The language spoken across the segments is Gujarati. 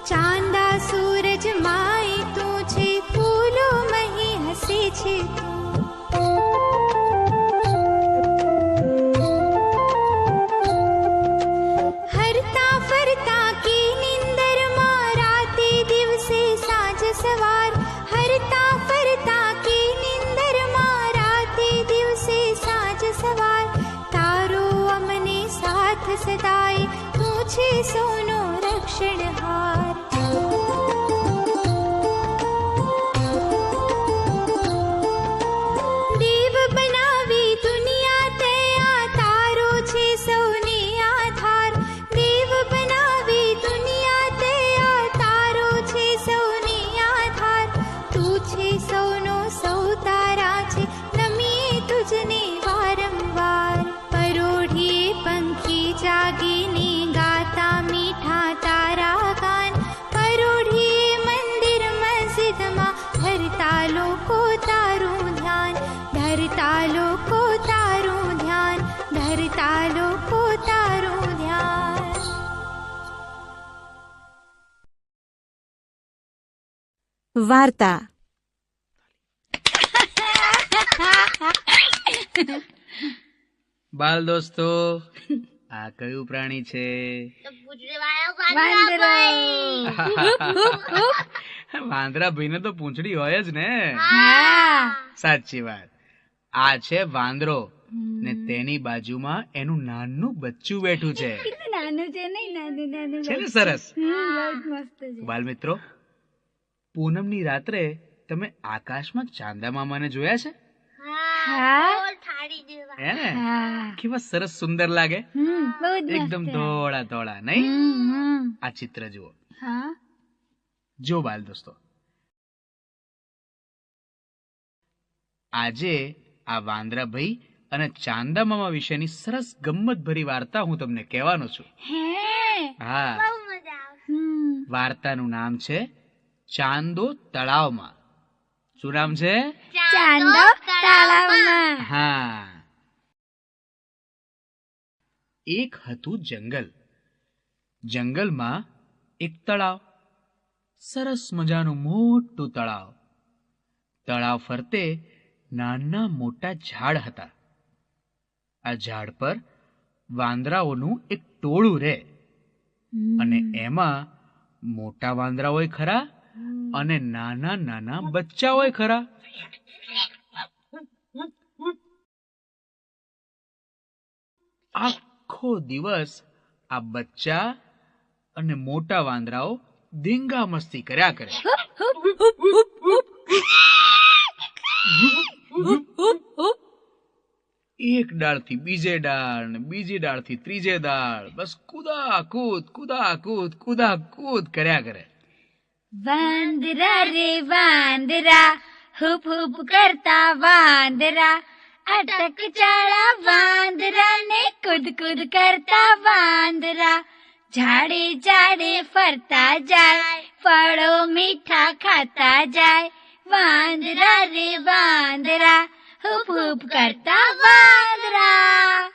ચાંદા સૂરજ માય તું છે, ફૂલો મહી હસે છે તું. હરતા ફરતા કી નિંદરમાં રાતે દિવસે સાંજ સવાર, હરતા ફરતા કી નિંદરમાં રાતે દિવસે સાંજ સવાર, તારો અમને સાથ સદાય, તું છે સોનો રક્ષણહાર. દેવ બનાવી દુનિયા તયા, તારો છે સૌને આધાર. દેવ બનાવી દુનિયા તયા, તારો છે સૌને આધાર. તું છે સૌનો સૌ તારા છે, નમીએ તુજને વારંવાર. પરોઢીએ પંખી જાગીને ગાતા મીઠા તારા ગાન, પરોઢીએ મંદિર મસ્જિદમાં ધરતા લોકો તારું ધ્યાન, ધરતા લોકો તારું ધ્યાન, ધરતા લોકો તારું ધ્યાન. વાર્તા. બાલ દોસ્તો, આ કયું પ્રાણી છે? વાંદરા ભાઈને તો પૂંછડી હોય જ ને. સાચી વાત. આ છે વાંદરો ને તેની બાજુમાં એનું નાનું બચ્ચું બેઠું છે. નાનું છે નહીં, નાનું છે ને સરસ? મસ્ત છે. બાલ મિત્રો, પૂનમની રાત્રે તમે આકાશમાં ચાંદા મામાને જોયા છે? હે ને? કેવા સરસ સુંદર લાગે, એકદમ ધોળા ધોળા, નહીં? આ ચિત્ર જુઓ. જો બાલ દોસ્તો, આજે આ વાંદરા ભાઈ અને ચાંદા મામા વિશેની સરસ ગમ્મત ભરી વાર્તા હું તમને કહેવાનો છું. હા, વાર્તાનું નામ છે ચાંદો તળાવમાં. શું નામ છે? ચાંદો તળાવમાં. હા. એક હતું જંગલ. જંગલમાં એક તળાવ, સરસ મજાનું મોટું તળાવ. તળાવ ફરતે નાના મોટા ઝાડ હતા. આ ઝાડ પર વાંદરાઓનું એક ટોળું રહે, અને એમાં મોટા વાંદરાઓય ખરા અને નાના નાના બચ્ચાઓય ખરા. આખો દિવસ આ બચ્ચા અને મોટા વાંદરાઓ ધીંગા મસ્તી કર્યા કરે. એક ડાળથી બીજે ડાળ ને બીજી ડાળથી ત્રીજે ડાળ, બસ કુદા કૂદ કુદા કૂદ કુદા કૂદ કર્યા કરે. વાંદરા રે વાંદરા, હુપ હુપ કરતા વાંદરા, અટક ચાળા વાંદરા ને કૂદ કૂદ કરતા વાંદરા. ઝાડે ઝાડે ફરતા જાય, ફળો મીઠા ખાતા જાય. વાંદરા રે વાંદરા, હુપ હુપ કરતા વાંદરા.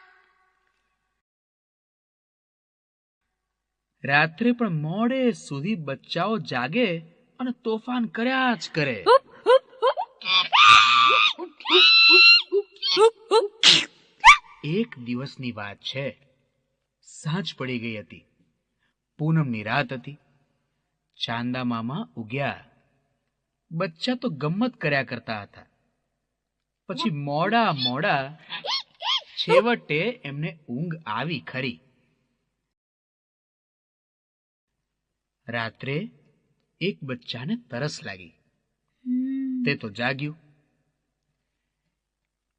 રાત્રે પણ મોડે સુધી બચ્ચાઓ જાગે અને તોફાન કર્યા જ કરે. એક દિવસની વાત છે. સાંજ પડી ગઈ હતી. પૂનમની રાત હતી. ચાંદા મામા ઉગ્યા. બચ્ચા તો ગમ્મત કર્યા કરતા હતા. પછી મોડા મોડા છેવટે એમને ઊંઘ આવી ખરી. રાત્રે એક બચ્ચાને તરસ લાગી. તે તો જાગ્યું.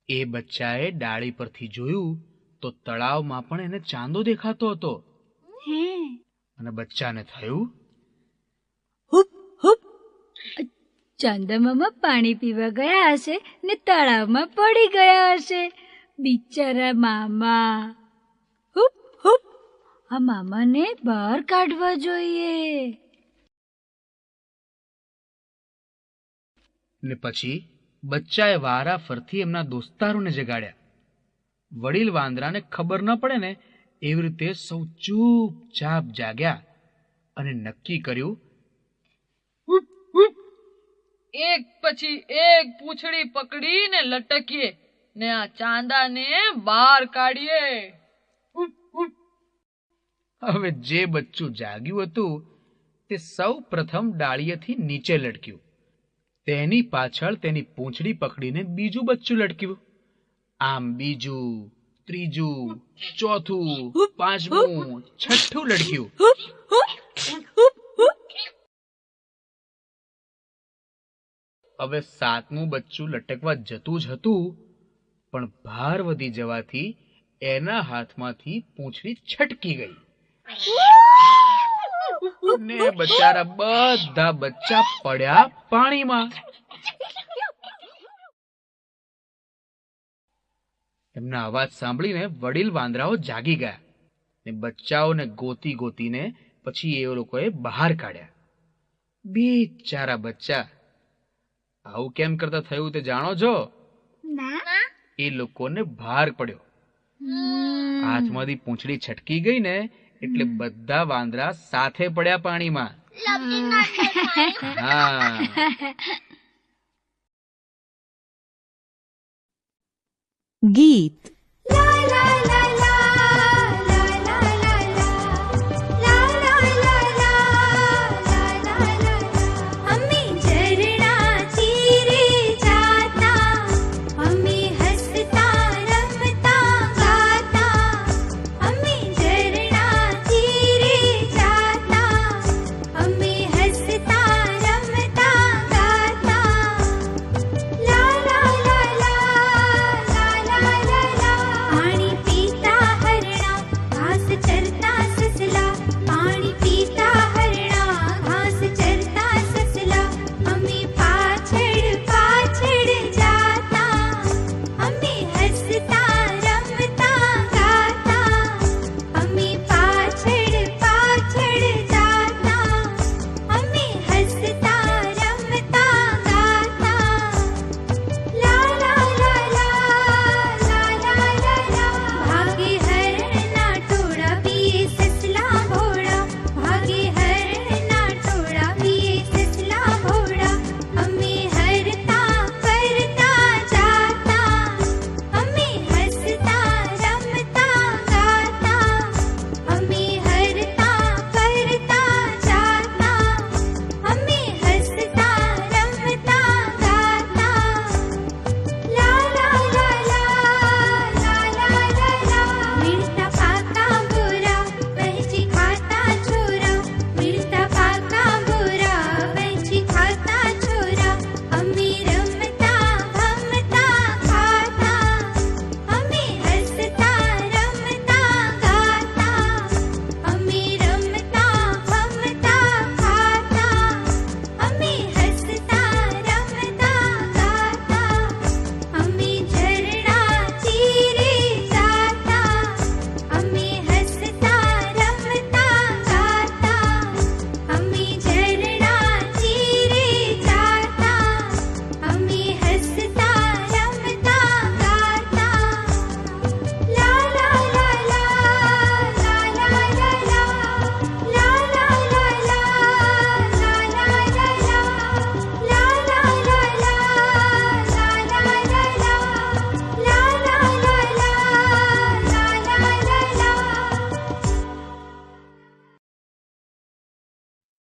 એ બચ્ચાએ ડાળી પરથી જોયું તો તળાવમાં પણ એને ચાંદો દેખાતો હતો. અને બચ્ચાને થયું, ચાંદા મામા પાણી પીવા ગયા હશે ને તળાવમાં પડી ગયા હશે. બિચારા મામા. હુપ હુપ, આ મામાને બહાર કાઢવા જોઈએ. ને પછી બચ્ચાએ વારા ફરથી એમના દોસ્તારોને જગાડ્યા. વડીલ વાંદરાને ખબર ન પડે ને એવી રીતે સૌ ચૂપચાપ જાગ્યા અને નક્કી કર્યું, એક પછી એક પૂંછડી પકડીને લટકીએ ને આ ચાંદાને બહાર કાઢીએ. હવે જે બચ્ચું જાગ્યું હતું તે સૌ પ્રથમ ડાળીએથી નીચે લટક્યું. તેની પાછળ તેની પૂંછડી પકડીને બીજું બચ્ચું લટક્યું. આમ બીજું, ત્રીજું, ચોથું, પાંચમું, છઠ્ઠું લટક્યું. હવે સાતમું બચ્ચું લટકવા જતું જ હતું, પણ ભાર વધી જવાથી એના હાથમાંથી પૂંછડી છટકી ગઈ ને બચારા બધા બચ્ચા પડ્યા પાણીમાં. એમના અવાજ સાંભળીને વડીલ વાંદરાઓ જાગી ગયા ને બચ્ચાઓને ગોતી ગોતીને પછી એ લોકોએ બહાર કાઢ્યા. બિચારા બચ્ચા. આવું કેમ કરતા થયું તે જાણો છો? એ લોકોને ભાર પડ્યો. હાથમાંથી પૂંછડી છટકી ગઈ ને એટલે બધા વાંદરા સાથે પડ્યા પાણીમાં. હા. ગીત.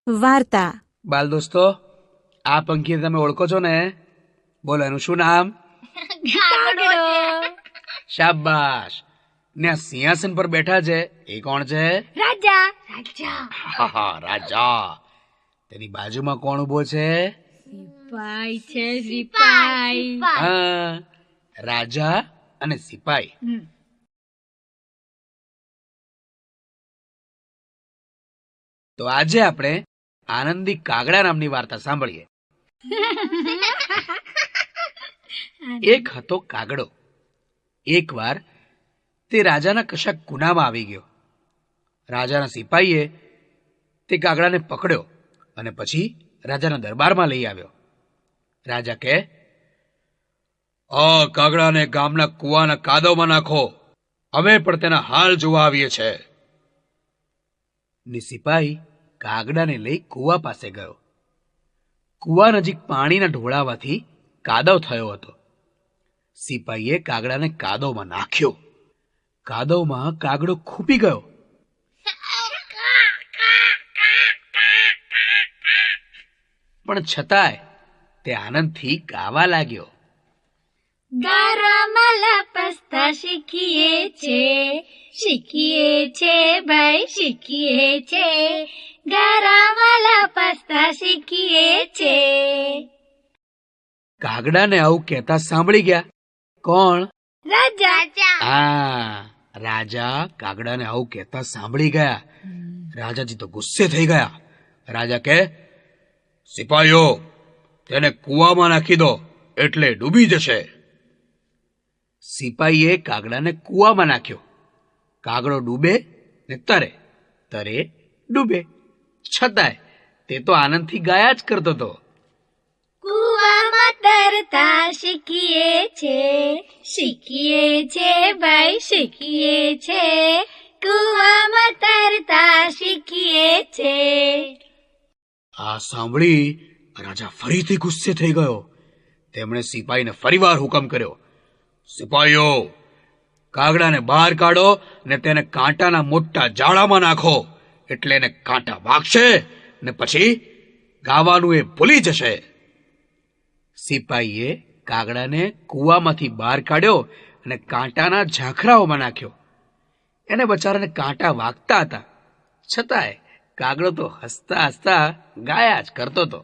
વાર્તા. બાલ દોસ્તો, આ પંખીને તમે ઓળખો છો ને? બોલો, એનું શું નામ? શાબાશ. ને આ સિંહાસન પર બેઠા છે એ કોણ છે? રાજા. હા, રાજા. તેની બાજુમાં કોણ ઉભો છે? સિપાઈ છે, સિપાઈ. હા, રાજા અને સિપાઈ. તો આજે આપણે આનંદી કાગડા નામની વાર્તા સાંભળીએ. એક હતો કાગડો. એકવાર તે રાજાના કશાક ગુનામાં આવી ગયો. રાજાના સિપાહીએ તે કાગડાને પકડ્યો અને પછી રાજાના દરબારમાં લઈ આવ્યો. રાજા કહે, આ કાગડાને ગામના કુવાના કાદવમાં નાખો, અમે પણ તેના હાલ જોવા આવીએ છે. ને સિપાહી કાગડાને લઈ કૂવા પાસે ગયો. કૂવા નજીક પાણીના ઢોળાવાથી કાદવ થયો હતો. સિપાહીએ કાગડાને કાદવમાં નાખ્યો. કાદવમાં કાગડો ખૂંપી ગયો. પણ છતાંય તે આનંદથી ગાવા લાગ્યો. ગારામાં લપસતા શીખીએ છે ભાઈ શીખીએ છે, ગારામાં લપસતા શીખીએ છે. કાગડાને આવું કહેતા સાંભળી ગયા. કોણ? રાજા. હા, રાજા કાગડાને આવું કહેતા સાંભળી ગયા. રાજાજી તો ગુસ્સે થઈ ગયા. રાજા કહે, સિપાહીઓ, તેને કૂવામાં નાખી દો એટલે ડૂબી જશે. સિપાહીએ કાગડાને કૂવામાં નાખ્યો. કાગડો ડૂબે ને તરે, તરે ડૂબે. છતાંય તે તો આનંદથી ગાયા જ કરતો હતો. કૂવામાં તરતા શીખીએ છે ભાઈ શીખીએ છે, કૂવામાં તરતા શીખીએ છે. આ સાંભળી રાજા ફરીથી ગુસ્સે થઈ ગયો. તેમણે સિપાહીને ફરીવાર હુકમ કર્યો, સિપાહીઓ, કાગડાને બહાર કાઢો ને તેને કાંટાના મોટા જાળામાં નાખો, એટલે એને કાંટા વાગશે ને પછી ગાવાનું એ ભૂલી જશે. સિપાહીએ કાગડાને કૂવામાંથી બહાર કાઢ્યો અને કાંટાના ઝાંખરાઓમાં નાખ્યો. એને બચારાને કાંટા વાગતા હતા, છતાંય કાગડો તો હસતા હસતા ગાયા જ કરતો હતો.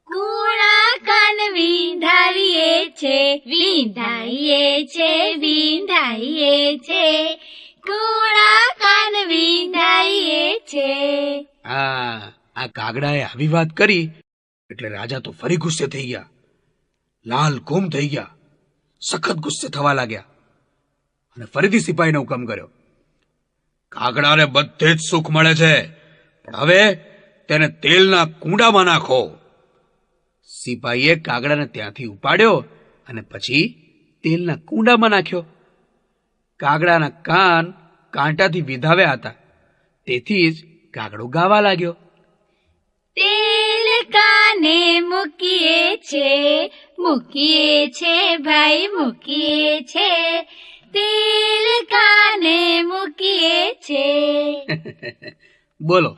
કુણા કાન વિંધાવીએ છે, કુણા કાન વિંધાવીએ છે. આ કાગડાએ આવી વાત કરી એટલે રાજા તો ફરી ગુસ્સે થઈ ગયા. લાલ ગુમ થઈ ગયા, સખત ગુસ્સે થવા લાગ્યા અને ફરીથી સિપાહીને હુકમ કર્યો, કાગડાને બધે જ સુખ મળે છે, પણ હવે તેને તેલના કુંડામાં નાખો. સિપાહીએ કાગડાને ત્યાંથી ઉપાડ્યો અને પછી તેલના કુંડામાં નાખ્યો. કાગડાના કાન કાંટાથી વિંધાવ્યા હતા, તેથી જ કાગડો ગાવા લાગ્યો. તેલ કાને મૂકીએ છે ભાઈ મૂકીએ છે, તેલ કાને મૂકીએ છે. બોલો,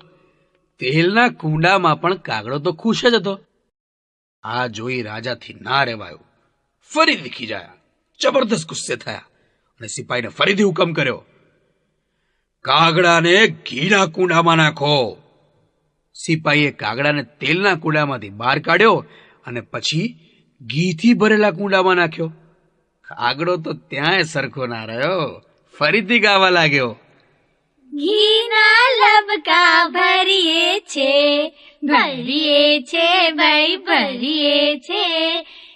તેલના કુંડામાં પણ કાગડો તો ખુશ જ હતો. આ જોઈ રાજાથી ના રહેવાયું. ફરી લીખી જાય, જબરદસ્ત ગુસ્સે થયા અને સિપાહીને ફરીથી હુકમ કર્યો, કાગડાને ઘીના કુંડામાં નાખો. સિપાહીએ કાગડાને તેલના કુંડામાંથી બહાર કાઢ્યો અને પછી ઘીથી ભરેલા કુંડામાં નાખ્યો. કાગડો તો ત્યાંય સરખો ના રહ્યો, ફરીથી ગાવા લાગ્યો, ઘીના લબકા ભરીએ છે ભાઈ ભરીએ છે,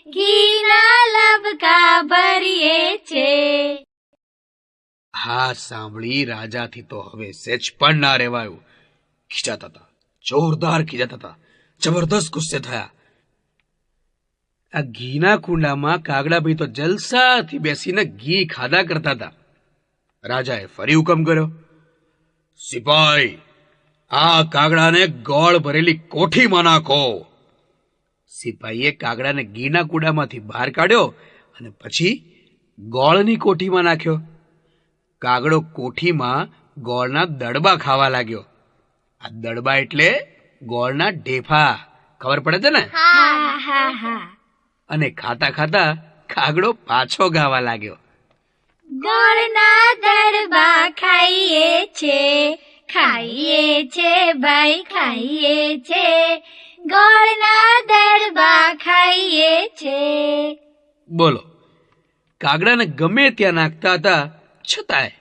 ઘીના લબકા ભરીએ છે. હા સાંભળી રાજાથી તો હવે સેજ પણ ના રહેવાયું. ખીજાતા હતા, જોરદાર ખીજાતા હતા, જબરદસ્ત ગુસ્સે થયા. આ ઘીના કુંડામાં કાગડાભાઈ તો જલસાથી બેસીને ઘી ખાધા કરતા હતા. રાજાએ ફરી હુકમ કર્યો, સિપાઈ, આ કાગડાને ગોળ ભરેલી કોઠીમાં નાખો. સિપાહીએ કાગડાને ઘીના કુંડામાંથી બહાર કાઢ્યો અને પછી ગોળની કોઠીમાં નાખ્યો. કાગડો કોઠીમાં ગોળના દડબા ખાવા લાગ્યો. આ દડબા એટલે ગોળના ઢેફા, ખબર પડે છે ને? અને ખાતા ખાતા કાગડો પાછો ગાવા લાગ્યો, ગોળના દડબા ખાઈએ છે ભાઈ ખાઈએ છે, ગોળના દડબા ખાઈએ છે. બોલો, કાગડાને ગમે ત્યાં નાખતા હતા, છતાંય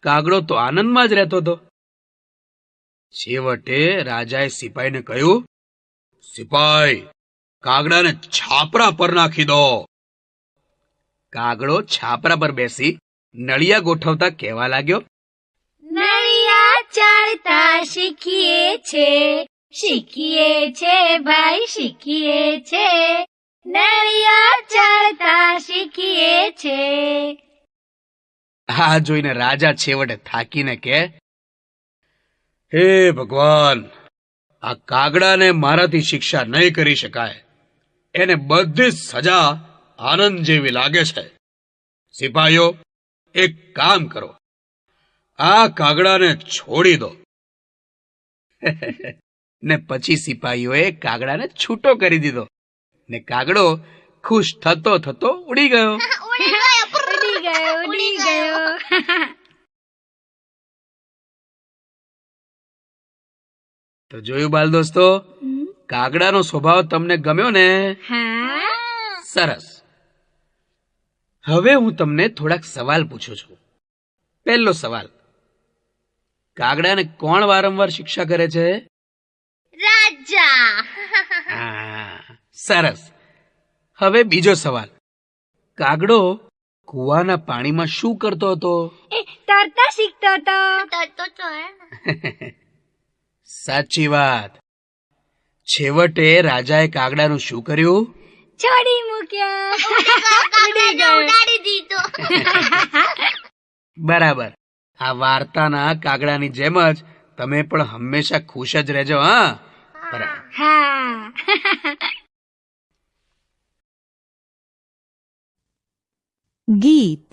કાગડો તો આનંદમાં જ રહેતો હતો. છેવટે રાજાએ સિપાહીને કહ્યું, સિપાઈ, કાગડાને છાપરા પર નાખી દો. કાગડો છાપરા પર બેસી નળિયા ગોઠવતા કહેવા લાગ્યો, નળિયા ચાળતા શીખીએ છે ભાઈ શીખીએ છે, નળિયા ચાળતા શીખીએ છે. આ જોઈને રાજા છેવટે થાકીને કહે, હે ભગવાન, આ કાગડાને મારાથી શિક્ષા નહીં કરી શકાય. એને બધી જ સજા આનંદ જેવી લાગે છે. સિપાહીઓ, એક કામ કરો, આ કાગડાને છોડી દો. ને પછી સિપાહીઓએ કાગડાને છૂટો કરી દીધો ને કાગડો ખુશ થતો થતો ઉડી ગયો. ઉડી ગયો તો જોયું બાલ દોસ્તો, કાગડાનો સ્વભાવ તમને ગમ્યો ને? હા સરસ. હવે હું તમને થોડાક સવાલ પૂછું છું. પહેલો સવાલ, કાગડાને કોણ વારંવાર શિક્ષા કરે છે? રાજા. હા, સરસ. હવે બીજો સવાલ, કાગડો કૂવાના પાણીમાં શું કરતો હતો? એ તરતા શીખતો હતો. તરતો તો હે ને. સાચી વાત. છેવટે રાજાએ કાગડાનું શું કર્યું? છોડી મૂક્યો. કાગડાને ઉડાડી દીધો. બરાબર. આ વાર્તાના કાગડાની જેમ જ તમે પણ હંમેશા ખુશ જ રહેજો. હા, બરાબર. હા ગીત